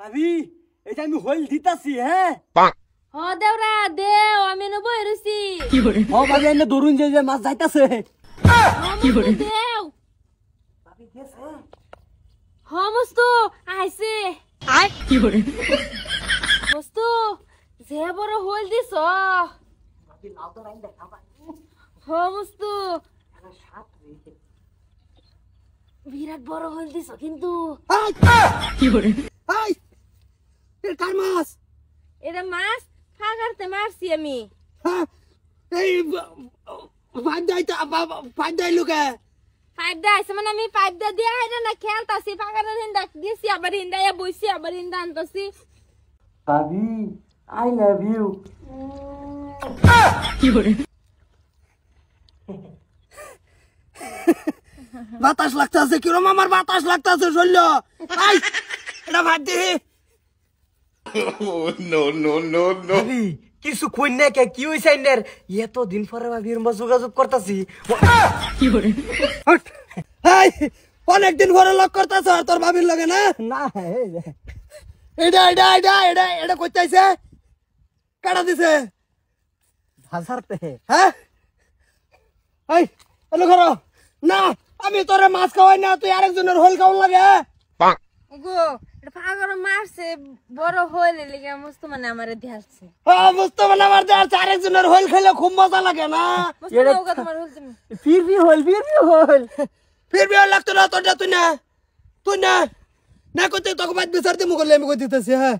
ভাবি এটা আমি হইল দিতাছি হ্যাঁ হ দেওরা দেও আমি নবো এরুছি কি করে ও ভাবি এনে দরুন যে মাছ যাইতাছে কি করে দেও ভাবি গেছে হ মস্তু আইছে আই কি করে মস্তু যে বড় হইল দিছ ভাবি নাও তো রাইন দেখা ভাই হ মস্তু এটা সাত রে বিরাট বড় হইল দিছ কিন্তু কি করে আই এ কার মাছ এটা মাছ ফাগারতে মারছি আমি হ্যাঁ এই পাঁচ দাই লুকে পাইপ দাইছে মানে আমি পাইপ দা দিয়া এটা না খেলতাছি ফাগারের হিন্দা দিছি আবার হিন্দায়া বইছি আবার হিন্দা আনতাছি ভাবি আই লাভ ইউ কি করে বাতাস লাগতাছে কিরম আমার বাতাস লাগতাছে শৈল আই এটা ভাত দে নো নো নো নো ভাবি কিছু কই না কে কি হইছে আইনের এত দিন পরে ভাবির মা যোগাযোগ করতাছি কি করে হাই অনেক দিন পরে লক করতাছ তোর ভাবির লগে না না এটা কইতাইছে কাটা দিছে হাজারতে হ্যাঁ এই এলো করো না আমি তোরে মাছ খাওয়াই না তুই আরেকজনের হোল খাওয়ান লাগে গো এটা ফাগার মারছে বড় হইলে লিগা মস্ত মানে আমারে দেখাচ্ছে হ্যাঁ বুঝতে মানে আমার দেয়ার আরেকজনের হোল খেলে খুব মজা লাগে না মস্ত নৌকা তোমার হল তুমি ফির হোল লাগতো না তোর তুই না করতে তোকে বাদ বিচার দিমু করলে আমি কই দিতেছি হ্যাঁ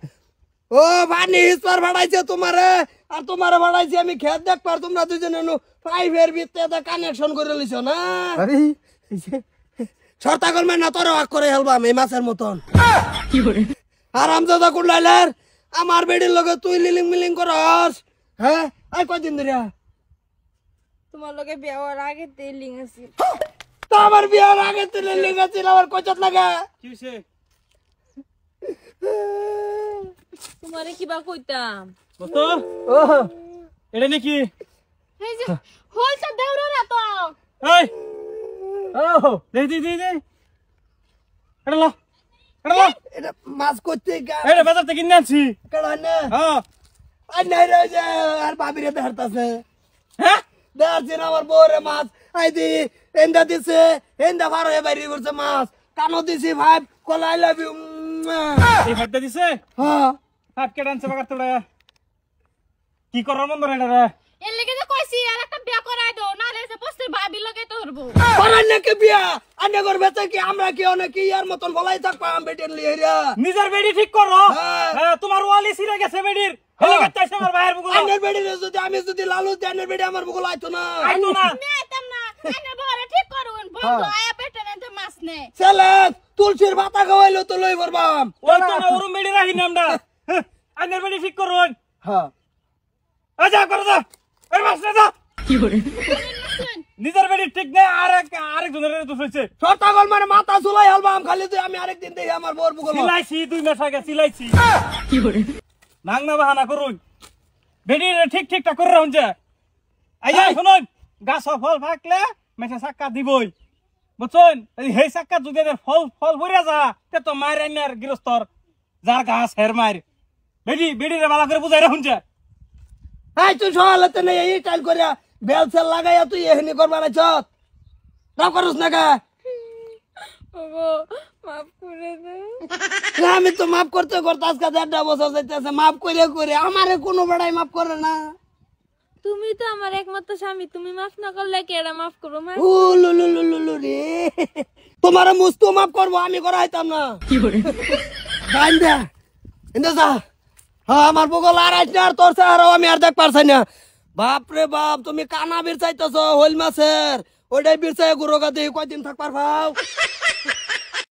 ও পানি হিসপার ভাড়াইছে তোমারে আর তোমারে ভাড়াইছি আমি খেত দেখ পার তোমরা দুজনে পাইপের ভিতরে কানেকশন করে লইছো না আরে শর্তা করবে না তোর ওয়াক করে হেলবাম এই মাছের মতন কি করে আরামজাদা কুড়লাইলার আমার বেডির লগে তুই লিলিং মিলিং করস হ্যাঁ আই কয়দিন ধরে তোমার লগে বিয়ার আগে তেলিং আছে তো আমার বিয়ার আগে তুই লিলিং আছে আমার কচত লাগা কি হইছে তোমারে কিবা কইতাম বতো ও এটা নাকি এই যে হলটা দেউরা না তো এই ও দে এটা এটা মাছ করতে এটা বাজার থেকে কিনে আনছি কেডা না হ্যাঁ আর নাই রে যে আর বাবিরে দেখাতাছে হ্যাঁ দেখাচ্ছে না আমার বউরে মাছ আই দি এন্দা দিছে এন্দা ভালো এ বাইরে করছে মাছ কানো দিছি ভাই কল আই লাভ ইউ এই ভাতটা দিছে হ্যাঁ হাত কেটে আনছে বাগার তোড়া কি করার মন ধরে এটা রে এর লাগি তো কইছি আর একটা বিয়া করাই দাও না রে সে পোস্টে ভাবি লগে তো হরবো পারান নাকি বিয়া আন্নে করবে তো কি আমরা কি অনেক ইয়ার মতন বলাই থাকবাম বেটেন লিয়া নিজের বেডি ঠিক করো হ্যাঁ। হ্যাঁ তোমার ওয়ালি ছিড়ে গেছে বেডির হেলে গেছে আমার ভাইয়ের বুকুল আন্নের বেডি যদি আমি যদি লালু আন্নের বেডি আমার বুকুল আইতো না আইতো না নেতাম না আনে বড় ঠিক করুন বন্ধু আয়া পেটে না মাছ নে ছেলে তুলসির পাতা খাওয়াইলো তো লই বরবাম ওই তো না ওরম বেডি রাখি না আমরা আইনের বেডি ঠিক করুন হ্যাঁ আচ্ছা করো যা এই মাছ না যা কি করে নিজের বেডি ঠিক নেই আরেকজনের দোষ হইছে শর্তা গল মানে মাথা চুলাই হালবাম খালি তুই আমি আরেকদিন দেখি আমার বোর বুকুল সিলাইছি 2 মাস আগে সিলাইছি কি করে নাংনা বাহানা করুন বেডি ঠিকঠাক করে রাখুন যে আইয়া শুনুন গাছ ফল থাকলে মেছে চাক্কা দিবই বুঝছেন সেই চাক্কা যদি ফল ভরিয়া যা তে তো মায়ের আইনার গৃহস্থর যার গাছ হের মায়ের বেডি রে ভালো করে বুঝাই রাখুন যে এই তুই সহালতে নেই এই টাইল করিয়া বেল সেল লাগাইয়া তুই এখানে করবার আইছত রাও করস না কা ওগো মাফ করে দে না আমি তো মাফ করতে আজকে 1.5 বছর যাইতেছে মাফ করে আমারে কোনো বেড়াই মাফ করে না তুমি তো আমার একমাত্র স্বামী তুমি মাফ না করলে কেডা মাফ করব মা উলুলুলুলুলু রে তোমারে মুস্তো মাফ করব আমি করাইতাম না কি করে গান্দা ইন্দা যা হ্যাঁ আমার বগল আর আইছ না আর তোর সারা আমি আর দেখ পারছাই না বাপ রে বাপ তুমি কানা বিরচাইতেছ হইল মাছের ওইটাই বিরচাই গুরো গাদি কয়দিন থাকবার ভাও